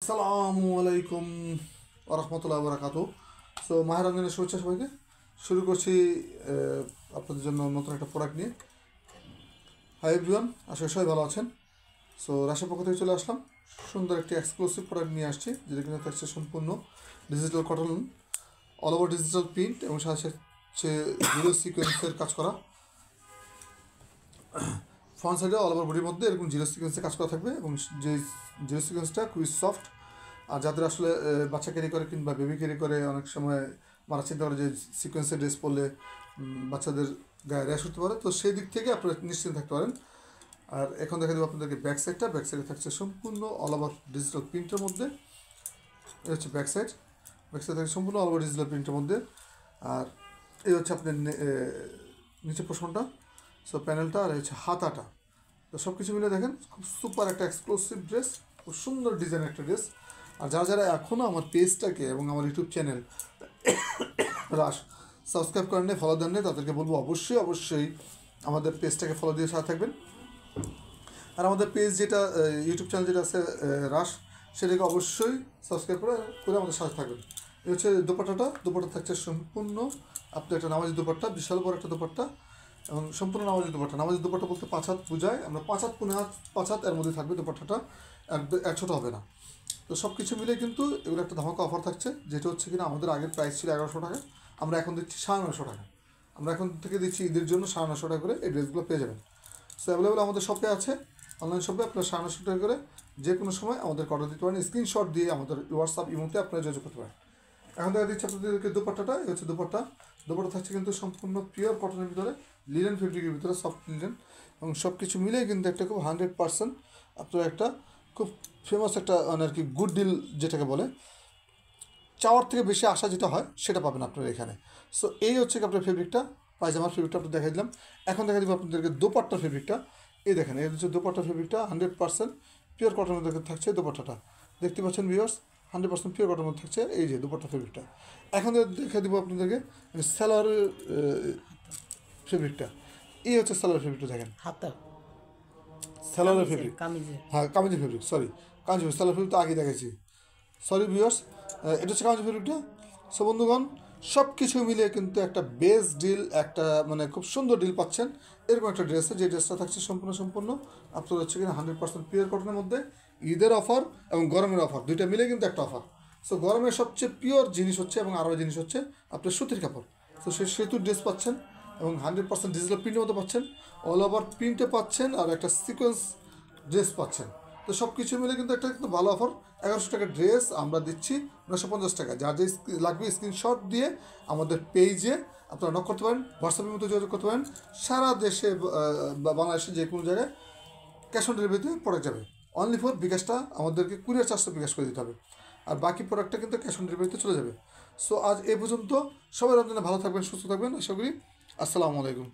আসসালামু আলাইকুম ওরহমতুল্লাহ বরাকাতু। সো মাহের রমজানের শুভেচ্ছা সবাইকে। শুরু করছি আপনাদের জন্য নতুন একটা প্রোডাক্ট নিয়ে। হাই এভরিওয়ান, আশা করি সবাই ভালো আছেন। সো রাশের পক্ষ থেকে চলে আসলাম, সুন্দর একটি এক্সক্লুসিভ প্রোডাক্ট নিয়ে আসছি, যেটা কিনা থাকছে সম্পূর্ণ digital cotton, all over digital print এবং সাথে সাথে জিরো সিকোয়েন্সের কাজ করা। ফ্রন্ট সাইডে অল ওভার বডির মধ্যে এরকম জিরো সিকোয়েন্সে কাজ করা থাকবে এবং যে জিরো সিকোয়েন্সটা খুবই সফট। আর যাদের আসলে বাচ্চা ক্যারি করে কিংবা বেবি ক্যারি করে, অনেক সময় মারা চিন্তা করে যে সিকোয়েন্সের ড্রেস পরলে বাচ্চাদের গায়ে র্যাশ হতে পারে, তো সেই দিক থেকে আপনারা নিশ্চিন্ত থাকতে পারেন। আর এখন দেখা দেবো আপনাদেরকে ব্যাক সাইডটা। ব্যাক সাইডে থাকছে সম্পূর্ণ অল ওভার ডিজিটাল প্রিন্টের মধ্যে। এই হচ্ছে ব্যাক সাইড। ব্যাক সাইড থাকছে সম্পূর্ণ অল ওভার ডিজিটাল প্রিন্টের মধ্যে। আর এই হচ্ছে আপনার নিচে পোর্শনটা, সো প্যানেলটা, আর হচ্ছে হাতাটা। তো সব কিছু মিলে দেখেন খুব সুপার একটা এক্সক্লুসিভ ড্রেস, খুব সুন্দর ডিজাইন একটা ড্রেস। আর যারা যারা এখনও আমার পেজটাকে এবং আমার ইউটিউব চ্যানেল রাশ সাবস্ক্রাইব করেন নেই, ফলো দেন নেই, তাদেরকে বলবো অবশ্যই আমাদের পেজটাকে ফলো দিয়ে সাথে থাকবেন। আর আমাদের পেজ যেটা ইউটিউব চ্যানেল যেটা আছে রাশ, সেটাকে অবশ্যই সাবস্ক্রাইব করে আমাদের সাথে থাকবেন। এই হচ্ছে দুপাট্টা থাকছে সম্পূর্ণ আপনার একটা নামাজি দুপাট্টা, বিশাল বড় একটা দুপাট্টা এবং সম্পূর্ণ নামাজি দুপাট্টা বলতে 5 হাত বোঝায়। আমরা 5 হাত 5 হাত এর মধ্যে থাকবে দুপাট্টাটা, এক ছোটো হবে না। তো সব কিছু মিলে কিন্তু এগুলো একটা ধামাকা অফার থাকছে, যেটা হচ্ছে কিনা আমাদের আগের প্রাইস ছিল 1100 টাকা, আমরা এখন দিচ্ছি 950 টাকা। আমরা এখন থেকে দিচ্ছি ঈদের জন্য 950 টাকা করে এই ড্রেসগুলো পেয়ে যাবেন। সো অ্যাভেলেবল আমাদের শপে আছে, অনলাইন শপে আপনার 950 টাকা করে যে কোনো সময় আমাদের অর্ডার দিতে পারেন। স্ক্রিনশট দিয়ে আমাদের হোয়াটসঅ্যাপ ইমোতে আপনারা যোগাযোগ করতে পারেন। এখন দেখা দিচ্ছি আপনাদেরকে দুপাট্টাটা। এই হচ্ছে দুপাট্টা থাকছে কিন্তু সম্পূর্ণ পিওর কটনের ভিতরে, লিনেন ফেব্রিকের ভিতরে, সফট লিনেন, এবং সব কিছু মিলেই কিন্তু একটা খুব 100% আপনার একটা খুব ফেমাস একটা মানে আর কি গুড ডিল যেটাকে বলে, চাওয়ার থেকে বেশি আশা যেটা হয় সেটা পাবেন আপনার এখানে। সো এই হচ্ছে কি আপনার ফেব্রিকটা, পায়জামার ফেব্রিকটা আপনার দেখাই দিলাম। এখন দেখা দিব আপনাদেরকে দোপাট্টার ফেব্রিকটা। এই দেখেন, এই হচ্ছে দোপাট্টার ফেব্রিকটা, 100% পিওর কটনের মধ্যে থাকছে দোপাট্টাটা। দেখতে পাচ্ছেন ভিউয়ার্স, 100% পিওর কটনের মধ্যে থাকছে এই যে দোপাট্টা ফেব্রিকটা। এখন দেখে দেবো আপনাদেরকে সালোয়ারের ফেব্রিকটা। এই হচ্ছে সালোয়ার ফেব্রিকটা, দেখেন হাতা সালোয়ারের ফেব্রিক, হ্যাঁ কামিজের fabric, sorry kameez fabric, salwar fabric তো আগে দেখেছি, সরি ভিউয়ার্স। এটা হচ্ছে কামিজ ফেব্রিকটা। সো বন্ধুগণ, সব কিছু মিলিয়ে কিন্তু একটা বেস্ট ডিল, একটা মানে খুব সুন্দর ডিল পাচ্ছেন এরকম একটা ড্রেসে, যে ড্রেসটা থাকছে সম্পূর্ণ আপনার হচ্ছে কিনা 100% পিওর কটনের মধ্যে। ঈদের অফার এবং গরমের অফার দুইটা মিলে কিন্তু একটা অফার। সো গরমের সবচেয়ে পিওর জিনিস হচ্ছে এবং আরও জিনিস হচ্ছে আপনার সুতির কাপড়। সো সে সেতুর ড্রেস পাচ্ছেন এবং 100% ডিজিটাল প্রিন্টের মতো পাচ্ছেন, অল ওভার প্রিন্টে পাচ্ছেন, আর একটা সিকোয়েন্স ড্রেস পাচ্ছেন। তো সব কিছু মিলে কিন্তু একটা কিন্তু ভালো অফার। 1100 টাকার ড্রেস আমরা দিচ্ছি 950 টাকা। যার যে লাগবে স্ক্রিনশট দিয়ে আমাদের পেজে আপনারা নক করতে পারেন, হোয়াটসঅ্যাপের মতো যোগাযোগ করতে পারেন। সারা দেশে বা বাংলাদেশে যে কোনো জায়গায় ক্যাশ অন ডেলিভারিতে প্রোডাক্ট যাবে। অনলি ফর বিকাশটা আমাদেরকে কুরিয়ার চার্জটা বিকাশ করে দিতে হবে, আর বাকি প্রোডাক্টটা কিন্তু ক্যাশ অন ডেলিভারিতে চলে যাবে। সো আজ এ পর্যন্ত, সবাই রমজানে ভালো থাকবেন, সুস্থ থাকবেন আশা করি। আসসালামু আলাইকুম।